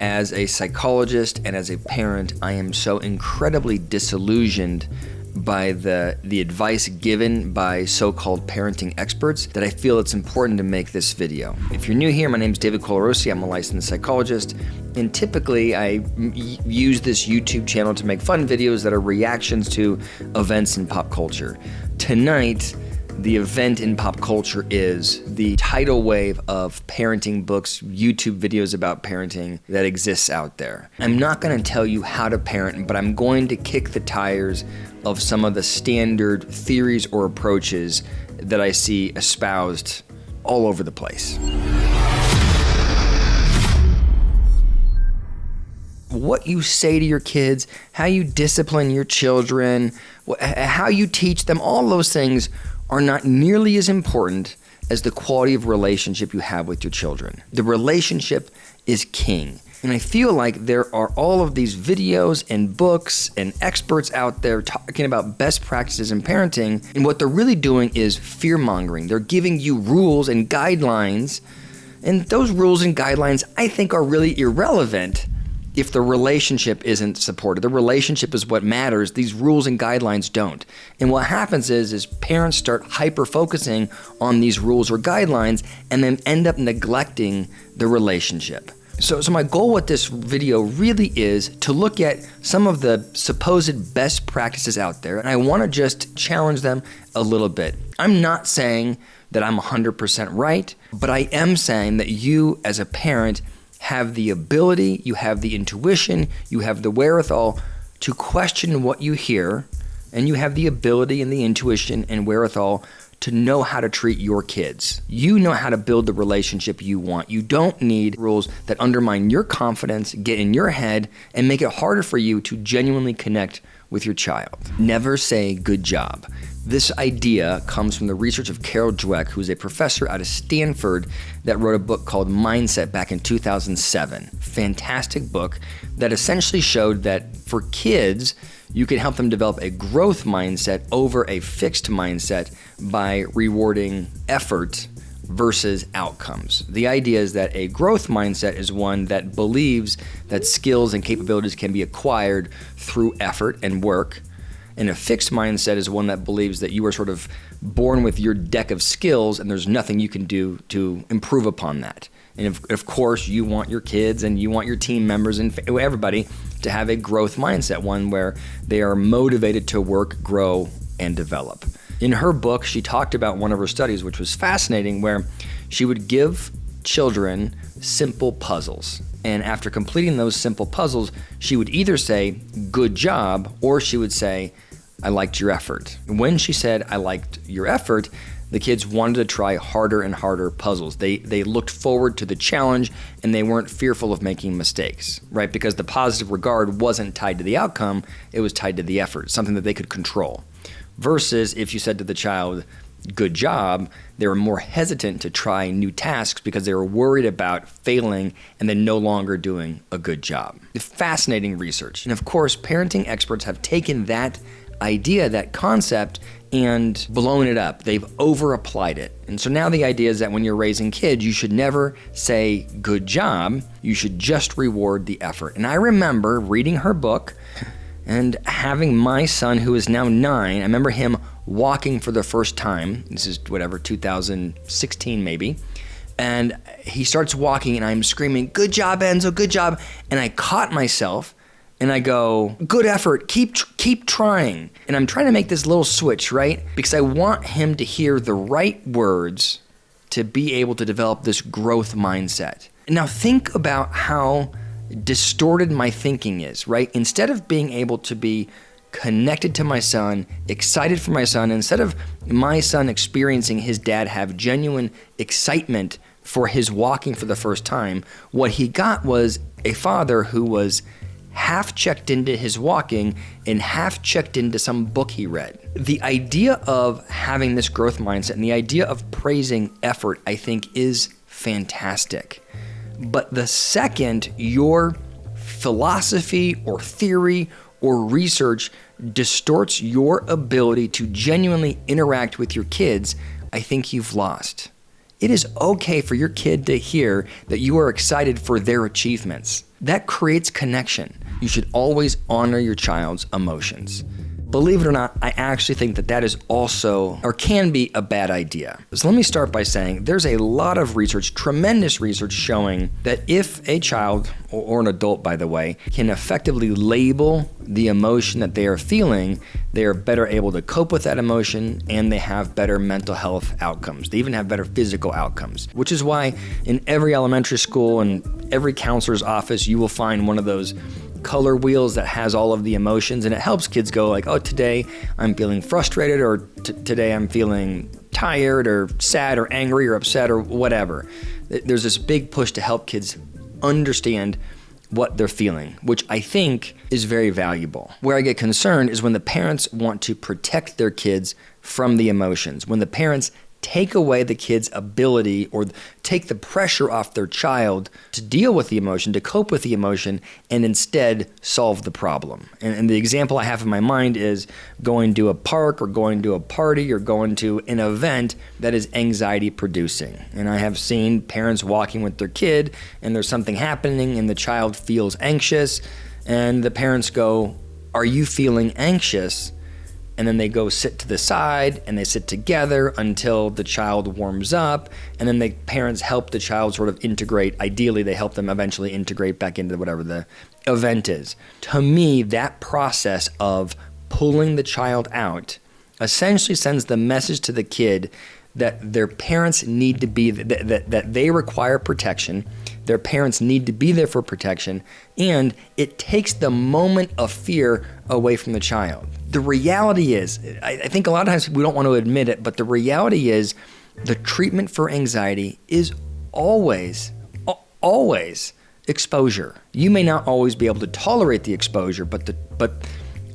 As a psychologist and as a parent, I am so incredibly disillusioned by the advice given by so-called parenting experts that I feel it's important to make this video. If you're new here, my name is David Colarossi. I'm a licensed psychologist, and typically I use this YouTube channel to make fun videos that are reactions to events in pop culture. Tonight, the event in pop culture is the tidal wave of parenting books, YouTube videos about parenting that exists out there. I'm not going to tell you how to parent, but I'm going to kick the tires of some of the standard theories or approaches that I see espoused all over the place. What you say to your kids, how you discipline your children, how you teach them, all those things are not nearly as important as the quality of relationship you have with your children. The relationship is king. And I feel like there are all of these videos and books and experts out there talking about best practices in parenting, and what they're really doing is fear-mongering. They're giving you rules and guidelines, and those rules and guidelines I think are really irrelevant if the relationship isn't supported. The relationship is what matters. These rules and guidelines don't. And what happens is parents start hyper-focusing on these rules or guidelines and then end up neglecting the relationship. So my goal with this video really is to look at some of the supposed best practices out there, and I want to just challenge them a little bit. I'm not saying that I'm 100% right, but I am saying that you as a parent have the ability, you have the intuition, you have the wherewithal to question what you hear, and you have the ability and the intuition and wherewithal to know how to treat your kids. You know how to build the relationship you want. You don't need rules that undermine your confidence, get in your head, and make it harder for you to genuinely connect with your child. Never say good job. This idea comes from the research of Carol Dweck, who's a professor out of Stanford that wrote a book called Mindset back in 2007. Fantastic book that essentially showed that for kids, you can help them develop a growth mindset over a fixed mindset by rewarding effort versus outcomes. The idea is that a growth mindset is one that believes that skills and capabilities can be acquired through effort and work. And a fixed mindset is one that believes that you are sort of born with your deck of skills and there's nothing you can do to improve upon that. And of course, you want your kids and you want your team members and everybody to have a growth mindset, one where they are motivated to work, grow, and develop. In her book, she talked about one of her studies, which was fascinating, where she would give children simple puzzles. And after completing those simple puzzles, she would either say, good job, or she would say, I liked your effort. When she said, I liked your effort, the kids wanted to try harder and harder puzzles. They looked forward to the challenge and they weren't fearful of making mistakes, right? Because the positive regard wasn't tied to the outcome, it was tied to the effort, something that they could control. Versus if you said to the child, good job, they were more hesitant to try new tasks because they were worried about failing and then no longer doing a good job. Fascinating research. And of course, parenting experts have taken that idea, that concept, and blown it up. They've over-applied it. And so now the idea is that when you're raising kids, you should never say good job. You should just reward the effort. And I remember reading her book and having my son, who is now 9, I remember him walking for the first time. This is 2016 maybe. And he starts walking and I'm screaming, good job, Enzo, good job. And I caught myself and I go, good effort, keep trying. And I'm trying to make this little switch, right? Because I want him to hear the right words to be able to develop this growth mindset. Now think about how distorted my thinking is, right? Instead of being able to be connected to my son, excited for my son, instead of my son experiencing his dad have genuine excitement for his walking for the first time, what he got was a father who was half checked into his walking and half checked into some book he read. The idea of having this growth mindset and the idea of praising effort, I think, is fantastic. But the second your philosophy or theory or research distorts your ability to genuinely interact with your kids, I think you've lost. It is okay for your kid to hear that you are excited for their achievements. That creates connection. You should always honor your child's emotions. Believe it or not, I actually think that that is also, or can be, a bad idea. So let me start by saying there's a lot of research, tremendous research, showing that if a child, or an adult by the way, can effectively label the emotion that they are feeling, they are better able to cope with that emotion, and they have better mental health outcomes. They even have better physical outcomes, which is why in every elementary school and every counselor's office, you will find one of those color wheels that has all of the emotions, and it helps kids go like, oh, today I'm feeling frustrated, or today I'm feeling tired or sad or angry or upset or whatever. There's this big push to help kids understand what they're feeling, which I think is very valuable. Where I get concerned is when the parents want to protect their kids from the emotions, when the parents take away the kid's ability or take the pressure off their child to deal with the emotion, to cope with the emotion, and instead solve the problem. And the example I have in my mind is going to a park or going to a party or going to an event that is anxiety producing. And I have seen parents walking with their kid and there's something happening and the child feels anxious, and the parents go, "Are you feeling anxious?" And then they go sit to the side and they sit together until the child warms up. And then the parents help the child sort of integrate. Ideally, they help them eventually integrate back into whatever the event is. To me, that process of pulling the child out essentially sends the message to the kid that their parents need to be, that they require protection. Their parents need to be there for protection, and it takes the moment of fear away from the child. The reality is, I think a lot of times we don't want to admit it, but the reality is the treatment for anxiety is always exposure. You may not always be able to tolerate the exposure, but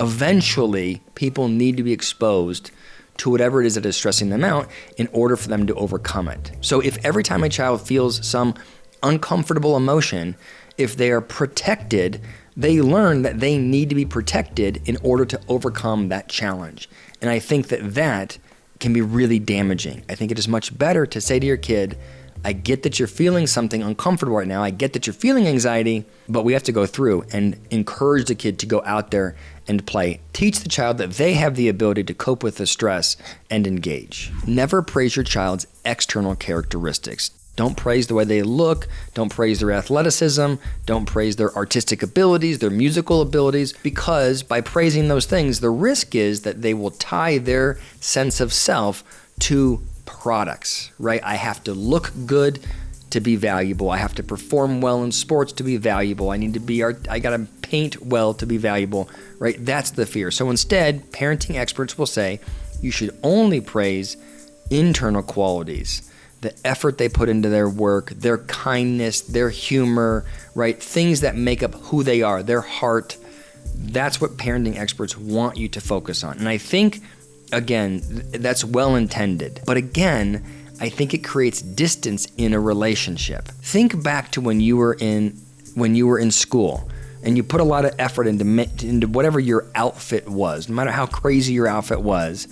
eventually people need to be exposed to whatever it is that is stressing them out in order for them to overcome it. So if every time a child feels some uncomfortable emotion, if they are protected, they learn that they need to be protected in order to overcome that challenge. And I think that can be really damaging. I think it is much better to say to your kid, I get that you're feeling something uncomfortable right now. I get that you're feeling anxiety, but we have to go through and encourage the kid to go out there and play. Teach the child that they have the ability to cope with the stress and engage. Never praise your child's external characteristics. Don't praise the way they look. Don't praise their athleticism. Don't praise their artistic abilities, their musical abilities, because by praising those things, the risk is that they will tie their sense of self to products, right? I have to look good to be valuable. I have to perform well in sports to be valuable. I gotta paint well to be valuable, right? That's the fear. So instead, parenting experts will say you should only praise internal qualities, the effort they put into their work, their kindness, their humor, right? Things that make up who they are, their heart. That's what parenting experts want you to focus on. And I think, again, that's well intended. But again, I think it creates distance in a relationship. Think back to when you were in school and you put a lot of effort into whatever your outfit was, no matter how crazy your outfit was.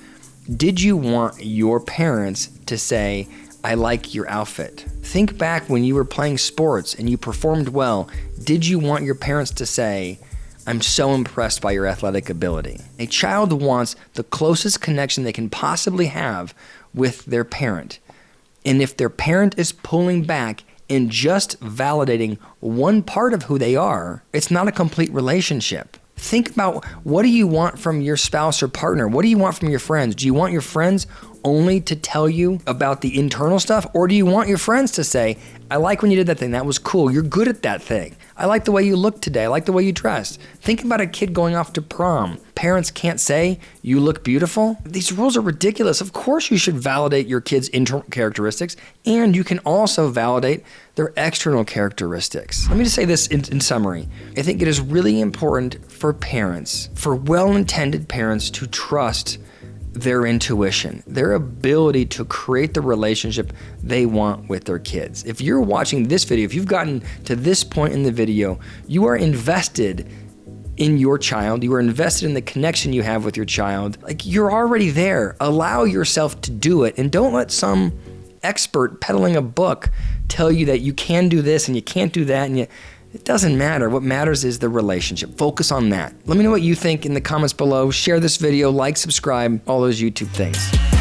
Did you want your parents to say, I like your outfit? Think back when you were playing sports and you performed well. Did you want your parents to say, I'm so impressed by your athletic ability? A child wants the closest connection they can possibly have with their parent. And if their parent is pulling back and just validating one part of who they are, it's not a complete relationship. Think about, what do you want from your spouse or partner? What do you want from your friends? Do you want your friends only to tell you about the internal stuff? Or do you want your friends to say, I like when you did that thing. That was cool. You're good at that thing. I like the way you look today. I like the way you dressed. Think about a kid going off to prom. Parents can't say, you look beautiful. These rules are ridiculous. Of course you should validate your kids' internal characteristics, and you can also validate their external characteristics. Let me just say this in summary. I think it is really important for parents, for well-intended parents, to trust their intuition, their ability to create the relationship they want with their kids. If you're watching this video, if you've gotten to this point in the video, you are invested in your child. You are invested in the connection you have with your child. Like, you're already there. Allow yourself to do it, and don't let some expert peddling a book tell you that you can do this and you can't do that, and it doesn't matter. What matters is the relationship. Focus on that. Let me know what you think in the comments below. Share this video, like, subscribe, all those YouTube things.